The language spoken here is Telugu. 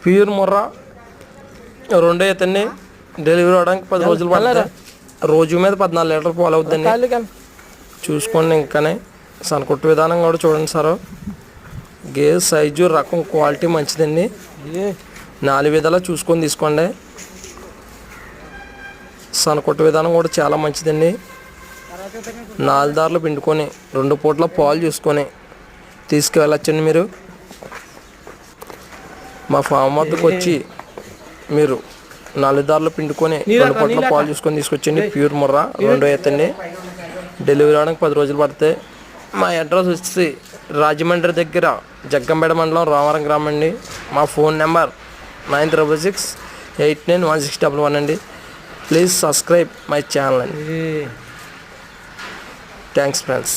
ప్యూర్ ముర్రా రెండో ఈతండి. డెలివరీ అవడానికి 10 రోజులు పడుతుంది. రోజు మీద 14 లీటర్ పాలు అవుతుందండి. చూసుకోండి. ఇంకానే సనకొట్టు విధానం కూడా చూడండి సార్. గేదె సైజు, రకం, క్వాలిటీ మంచిదండి. 4 విధాలా చూసుకొని తీసుకోండి. సనకొట్టు విధానం కూడా చాలా మంచిదండి. 4 దారులు పిండుకొని 2 పూట్ల పాలు చూసుకొని తీసుకువెళ్ళచ్చండి. మీరు మా ఫామ్ వద్దకు వచ్చి మీరు 4 దారులు పిండుకొని 2 పూట్ల పాలు చూసుకొని తీసుకొచ్చండి. ప్యూర్ ముర్రా రెండో ఈతండి. డెలివరీ అవడానికి 10 రోజులు పడతాయి. మా అడ్రస్ వచ్చి రాజమండ్రి దగ్గర జగ్గంపేట మండలం రామవరం గ్రామం అండి. మా ఫోన్ నెంబర్ 96689161 అండి. ప్లీజ్ సబ్స్క్రైబ్ మై ఛానల్ అండి. Thanks friends.